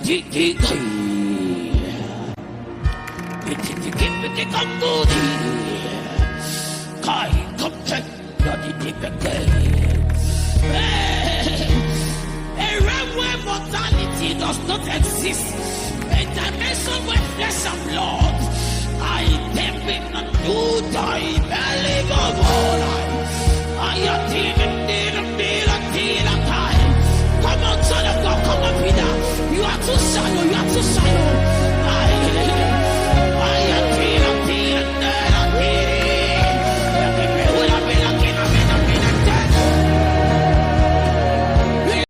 A realm where mortality does not exist, a dimension where flesh and blood are in a new time, I am